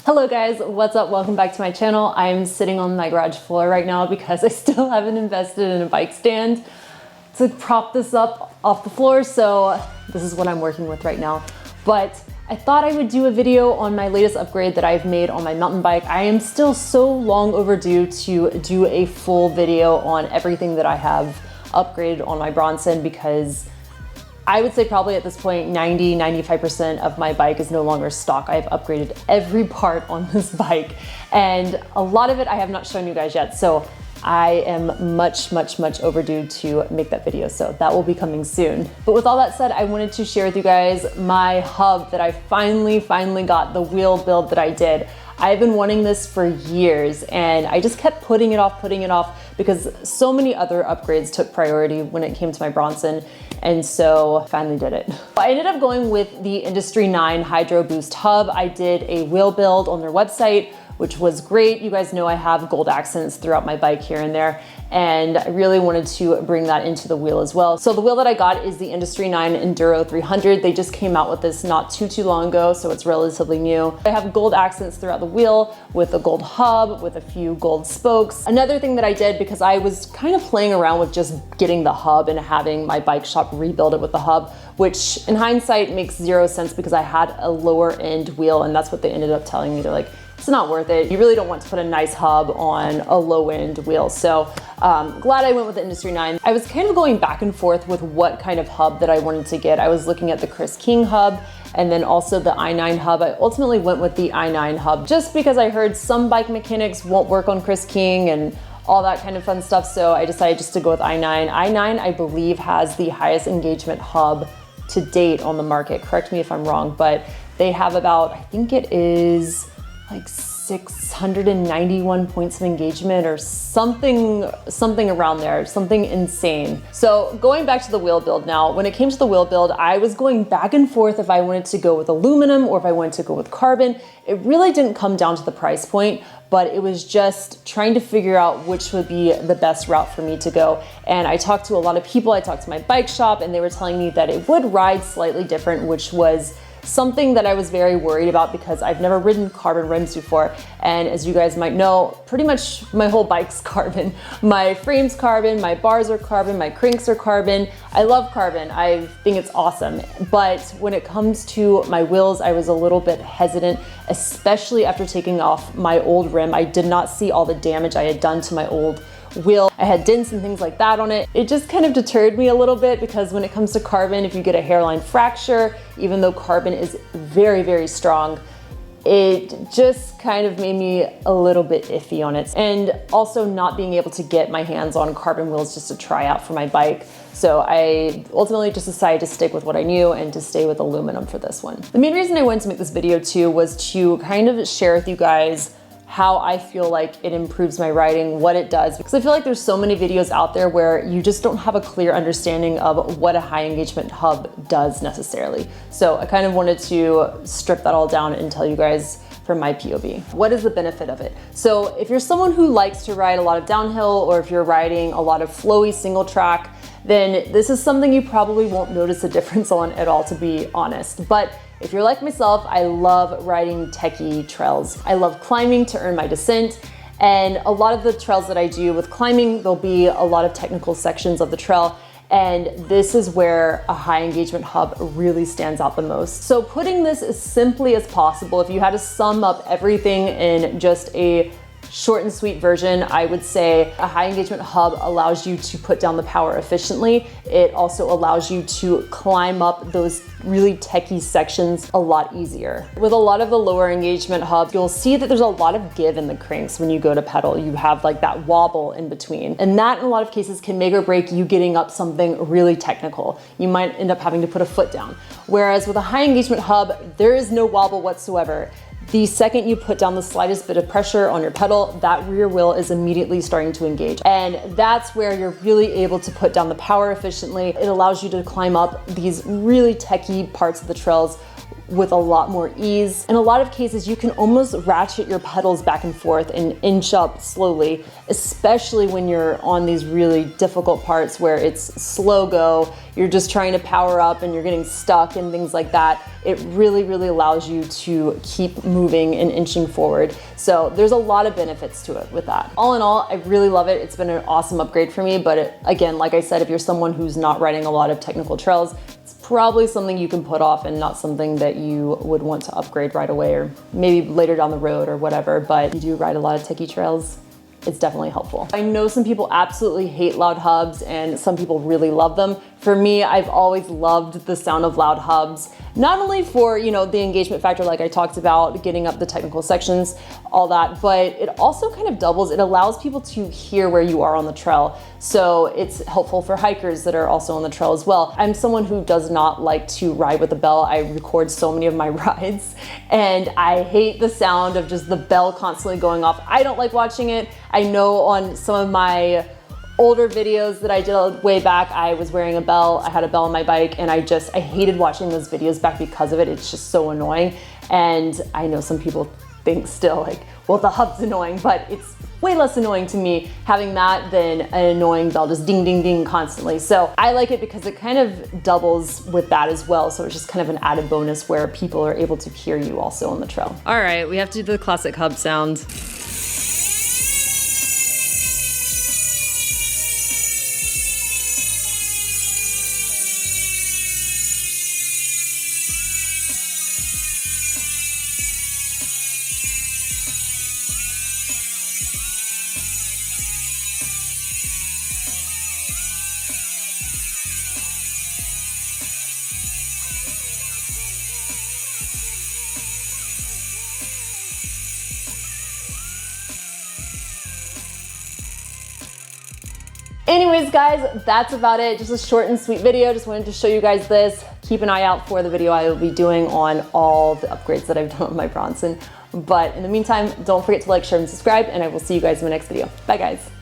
Hello guys, what's up? Welcome back to my channel. I'm sitting on my garage floor right now because I still haven't invested in a bike stand to prop this up off the floor, so this is what I'm working with right now. But I thought I would do a video on my latest upgrade that I've made on my mountain bike. I am still so long overdue to do a full video on everything that I have upgraded on my Bronson, because I would say probably at this point 90–95% of my bike is no longer stock. I've upgraded every part on this bike, and a lot of it I have not shown you guys yet. So I am much overdue to make that video, so that will be coming soon. But with all that said, I wanted to share with you guys my hub that I finally got, the wheel build that I did. I've been wanting this for years, and I just kept putting it off because so many other upgrades took priority when it came to my Bronson, and so I finally did it. I ended up going with the Industry 9 Hydro Boost hub. I did a wheel build on their website, which was great. You guys know I have gold accents throughout my bike here and there, and I really wanted to bring that into the wheel as well. So the wheel that I got is the Industry 9 Enduro 300. They just came out with this not too long ago, so it's relatively new. I have gold accents throughout the wheel with a gold hub, with a few gold spokes. Another thing that I did, because I was kind of playing around with just getting the hub and having my bike shop rebuild it with the hub, which in hindsight makes zero sense because I had a lower end wheel, and that's what they ended up telling me. They're like, it's not worth it. You really don't want to put a nice hub on a low end wheel. So glad I went with the Industry 9. I was kind of going back and forth with what kind of hub that I wanted to get. I was looking at the Chris King hub and then also the i9 hub. I ultimately went with the i9 hub just because I heard some bike mechanics won't work on Chris King and all that kind of fun stuff. So I decided just to go with i9. i9, I believe, has the highest engagement hub to date on the market. Correct me if I'm wrong, but they have about, I think it is like 691 points of engagement or something around there, something insane. So going back to the wheel build now, when it came to the wheel build, I was going back and forth if I wanted to go with aluminum or if I wanted to go with carbon. It really didn't come down to the price point, but it was just trying to figure out which would be the best route for me to go. And I talked to a lot of people. I talked to my bike shop, and they were telling me that it would ride slightly different, which was something that I was very worried about because I've never ridden carbon rims before. And as you guys might know, pretty much my whole bike's carbon. My frame's carbon, my bars are carbon, my cranks are carbon. I love carbon, I think it's awesome. But when it comes to my wheels, I was a little bit hesitant, especially after taking off my old rim. I did not see all the damage I had done to my old wheel. I had dents and things like that on it. It just kind of deterred me a little bit because when it comes to carbon, if you get a hairline fracture, even though carbon is very strong, it just kind of made me a little bit iffy on it. And also not being able to get my hands on carbon wheels just to try out for my bike. So I ultimately just decided to stick with what I knew and to stay with aluminum for this one. The main reason I wanted to make this video too was to kind of share with you guys how I feel like it improves my riding, what it does, because I feel like there's so many videos out there where you just don't have a clear understanding of what a high engagement hub does necessarily. So I kind of wanted to strip that all down and tell you guys from my POV. What is the benefit of it? So if you're someone who likes to ride a lot of downhill, or if you're riding a lot of flowy single track, then this is something you probably won't notice a difference on at all, to be honest. But if you're like myself, I love riding techie trails. I love climbing to earn my descent. And a lot of the trails that I do with climbing, there'll be a lot of technical sections of the trail. And this is where a high engagement hub really stands out the most. So putting this as simply as possible, if you had to sum up everything in just a short and sweet version, I would say a high engagement hub allows you to put down the power efficiently. It also allows you to climb up those really techie sections a lot easier. With a lot of the lower engagement hubs, you'll see that there's a lot of give in the cranks when you go to pedal. You have like that wobble in between. And that in a lot of cases can make or break you getting up something really technical. You might end up having to put a foot down. Whereas with a high engagement hub, there is no wobble whatsoever. The second you put down the slightest bit of pressure on your pedal, that rear wheel is immediately starting to engage. And that's where you're really able to put down the power efficiently. It allows you to climb up these really techie parts of the trails with a lot more ease. In a lot of cases, you can almost ratchet your pedals back and forth and inch up slowly, especially when you're on these really difficult parts where it's slow go, you're just trying to power up and you're getting stuck and things like that. It really, really allows you to keep moving and inching forward. So there's a lot of benefits to it with that. All in all, I really love it. It's been an awesome upgrade for me, but again, like I said, if you're someone who's not riding a lot of technical trails, it's probably something you can put off and not something that you would want to upgrade right away or maybe later down the road or whatever, but you do ride a lot of techie trails, it's definitely helpful. I know some people absolutely hate loud hubs and some people really love them. For me, I've always loved the sound of loud hubs, not only for, you know, the engagement factor like I talked about, getting up the technical sections, all that, but it also kind of doubles, it allows people to hear where you are on the trail. So it's helpful for hikers that are also on the trail as well. I'm someone who does not like to ride with a bell. I record so many of my rides and I hate the sound of just the bell constantly going off. I don't like watching it. I know on some of my older videos that I did way back, I was wearing a bell, I had a bell on my bike, and I hated watching those videos back because of it. It's just so annoying. And I know some people think still like, well, the hub's annoying, but it's way less annoying to me having that than an annoying bell just ding, ding, ding constantly. So I like it because it kind of doubles with that as well. So it's just kind of an added bonus where people are able to hear you also on the trail. All right, we have to do the classic hub sound. Anyways, guys, that's about it. Just a short and sweet video. Just wanted to show you guys this. Keep an eye out for the video I will be doing on all the upgrades that I've done on my Bronson. But in the meantime, don't forget to like, share, and subscribe, and I will see you guys in my next video. Bye, guys.